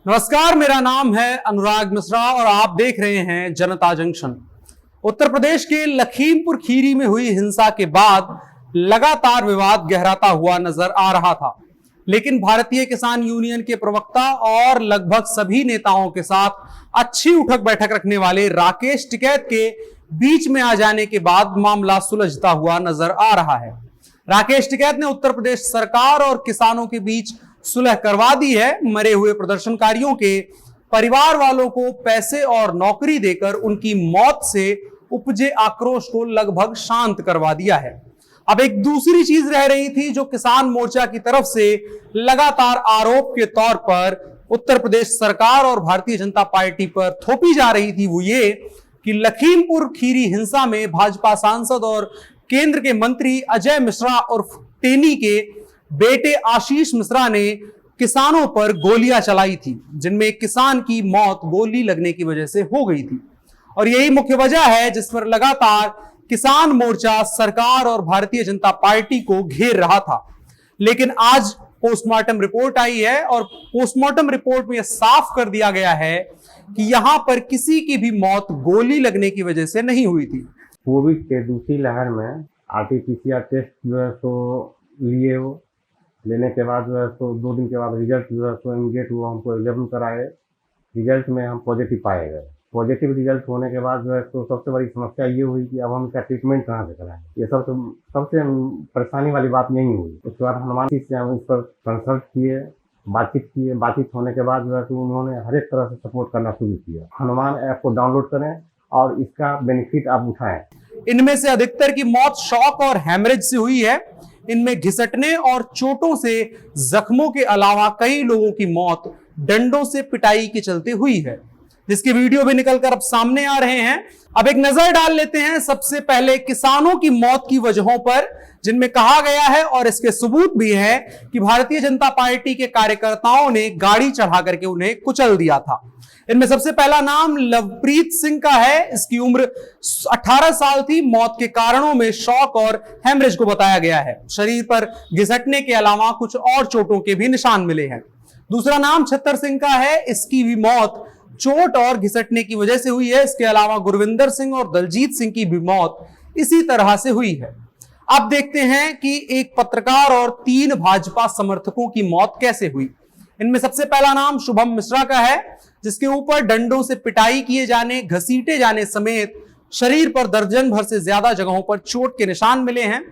नमस्कार, मेरा नाम है अनुराग मिश्रा और आप देख रहे हैं जनता जंक्शन। उत्तर प्रदेश के लखीमपुर खीरी में हुई हिंसा के बाद लगातार विवाद गहराता हुआ नजर आ रहा था, लेकिन भारतीय किसान यूनियन के प्रवक्ता और लगभग सभी नेताओं के साथ अच्छी उठक बैठक रखने वाले राकेश टिकैत के बीच में आ जाने के बाद मामला सुलझता हुआ नजर आ रहा है। राकेश टिकैत ने उत्तर प्रदेश सरकार और किसानों के बीच सुलह करवा दी है। मरे हुए प्रदर्शनकारियों के परिवार वालों को पैसे और नौकरी देकर उनकी मौत से उपजे आक्रोश को लगभग शांत करवा दिया है। अब एक दूसरी चीज रह रही थी जो किसान मोर्चा की तरफ से लगातार आरोप के तौर पर उत्तर प्रदेश सरकार और भारतीय जनता पार्टी पर थोपी जा रही थी, वो ये कि लखीमपुर खीरी हिंसा में भाजपा सांसद और केंद्र के मंत्री अजय मिश्रा और टेनी के बेटे आशीष मिश्रा ने किसानों पर गोलियां चलाई थी, जिनमें एक किसान की मौत गोली लगने की वजह से हो गई थी। और यही मुख्य वजह है जिस पर लगातार किसान मोर्चा सरकार और भारतीय जनता पार्टी को घेर रहा था। लेकिन आज पोस्टमार्टम रिपोर्ट आई है और पोस्टमार्टम रिपोर्ट में यह साफ कर दिया गया है कि यहां पर किसी की भी मौत गोली लगने की वजह से नहीं हुई थी। कोविड के दूसरी लहर में आरटीपीसीआर टेस्ट जो है सो लिए हो, लेने के बाद जो है सो 2 दिन के बाद रिजल्ट जो है सो इमीडिएट वो हमको अवेलेबल कराए। रिजल्ट में हम पॉजिटिव पाए गए। पॉजिटिव रिजल्ट होने के बाद जो है तो सबसे बड़ी समस्या ये हुई कि अब हम इसका ट्रीटमेंट कहाँ से कराएं। ये सबसे परेशानी वाली बात यही हुई। उसके बाद हनुमान जी से हम इस पर कंसल्ट किए, बातचीत होने के बाद जो है तो उन्होंने हर एक तरह से सपोर्ट करना शुरू किया। हनुमान ऐप को डाउनलोड करें और इसका बेनिफिट आप उठाएं। इनमें से अधिकतर की मौत शॉक और हैमरेज से हुई है। इनमें घिसटने और चोटों से जख्मों के अलावा कई लोगों की मौत डंडों से पिटाई के चलते हुई है, जिसके वीडियो भी निकलकर अब सामने आ रहे हैं। अब एक नजर डाल लेते हैं सबसे पहले किसानों की मौत की वजहों पर, जिनमें कहा गया है और इसके सबूत भी है कि भारतीय जनता पार्टी के कार्यकर्ताओं ने गाड़ी चढ़ा करके उन्हें कुचल दिया था। इनमें सबसे पहला नाम लवप्रीत सिंह का है। इसकी उम्र 18 साल थी। मौत के कारणों में शॉक और हेमरेज को बताया गया है। शरीर पर घिसटने के अलावा कुछ और चोटों के भी निशान मिले हैं। दूसरा नाम छत्तर सिंह का है। इसकी भी मौत चोट और घिसटने की वजह से हुई है। इसके अलावा गुरविंदर सिंह और दलजीत सिंह की भी मौत इसी तरह से हुई है। अब देखते हैं कि एक पत्रकार और 3 भाजपा समर्थकों की मौत कैसे हुई। इनमें सबसे पहला नाम शुभम मिश्रा का है, जिसके ऊपर डंडों से पिटाई किए जाने, घसीटे जाने समेत शरीर पर दर्जन भर से ज्यादा जगहों पर चोट के निशान मिले हैं।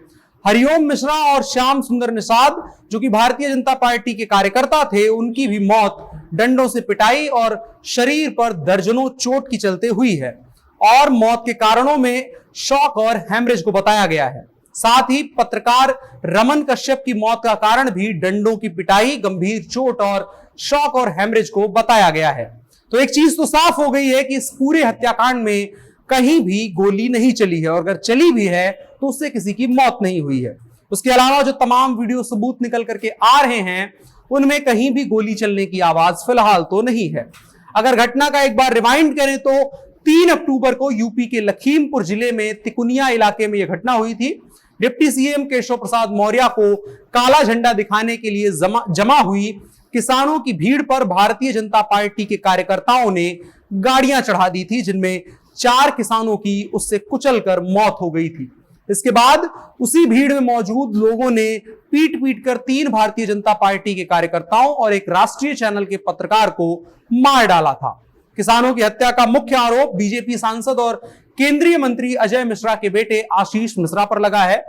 हरिओम मिश्रा और श्याम सुंदर निषाद, जो कि भारतीय जनता पार्टी के कार्यकर्ता थे, उनकी भी मौत डंडों से पिटाई और शरीर पर दर्जनों चोट की चलते हुई है। और मौत के कारणों में शॉक और हैमरेज को बताया गया है। साथ ही पत्रकार रमन कश्यप की मौत का कारण भी डंडों की पिटाई, गंभीर चोट और शॉक और हैमरेज को बताया गया है। तो एक चीज तो साफ हो गई है कि इस पूरे हत्याकांड में कहीं भी गोली नहीं चली है, और अगर चली भी है तो उससे किसी की मौत नहीं हुई है। उसके अलावा जो तमाम वीडियो सबूत निकल करके आ रहे हैं, उनमें कहीं भी गोली चलने की आवाज फिलहाल तो नहीं है। अगर घटना का एक बार रिवाइंड करें तो 3 अक्टूबर को यूपी के लखीमपुर जिले में तिकुनिया इलाके में यह घटना हुई थी। डिप्टी सीएम केशव प्रसाद मौर्य को काला झंडा दिखाने के लिए जमा हुई किसानों की भीड़ पर भारतीय जनता पार्टी के कार्यकर्ताओं ने गाड़ियां चढ़ा दी थी, जिनमें 4 किसानों की उससे कुचलकर मौत हो गई थी। इसके बाद उसी भीड़ में मौजूद लोगों ने पीट कर 3 भारतीय जनता पार्टी के कार्यकर्ताओं और एक राष्ट्रीय चैनल के पत्रकार को मार डाला था। किसानों की हत्या का मुख्य आरोप बीजेपी सांसद और केंद्रीय मंत्री अजय मिश्रा के बेटे आशीष मिश्रा पर लगा है।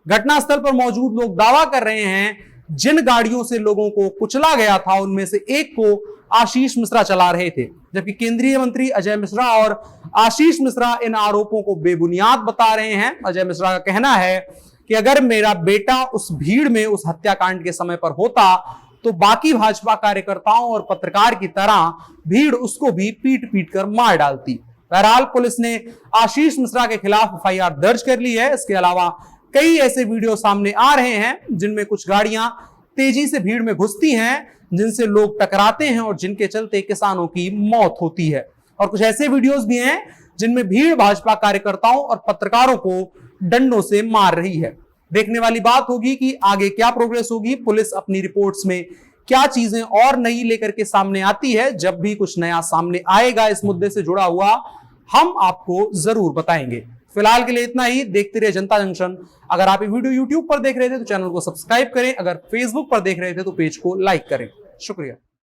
घटनास्थल पर मौजूद लोग दावा कर रहे हैं जिन गाड़ियों से लोगों को कुचला गया था, उनमें से एक को आशीष मिश्रा चला रहे थे, जबकि केंद्रीय मंत्री अजय मिश्रा और आशीष मिश्रा इन आरोपों को बेबुनियाद बता रहे हैं। अजय मिश्रा का कहना है कि अगर मेरा बेटा उस भीड़ में उस हत्याकांड के समय पर होता तो बाकी भाजपा कार्यकर्ताओं और पत्रकार की तरह भीड़ उसको भी पीट कर मार डालती। बहरहाल पुलिस ने आशीष मिश्रा के खिलाफ एफआईआर दर्ज कर ली है। इसके अलावा कई ऐसे वीडियो सामने आ रहे हैं जिनमें कुछ गाड़ियां तेजी से भीड़ में घुसती हैं, जिनसे लोग टकराते हैं और जिनके चलते किसानों की मौत होती है। और कुछ ऐसे वीडियोस भी हैं जिनमें भीड़ भाजपा कार्यकर्ताओं और पत्रकारों को डंडों से मार रही है। देखने वाली बात होगी कि आगे क्या प्रोग्रेस होगी। पुलिस अपनी रिपोर्ट्स में क्या चीजें और नई लेकर के सामने आती है, जब भी कुछ नया सामने आएगा इस मुद्दे से जुड़ा हुआ, हम आपको जरूर बताएंगे। फिलहाल के लिए इतना ही। देखते रहिए जनता जंक्शन। अगर आप ये वीडियो यूट्यूब पर देख रहे थे तो चैनल को सब्सक्राइब करें, अगर फेसबुक पर देख रहे थे तो पेज को लाइक करें। शुक्रिया।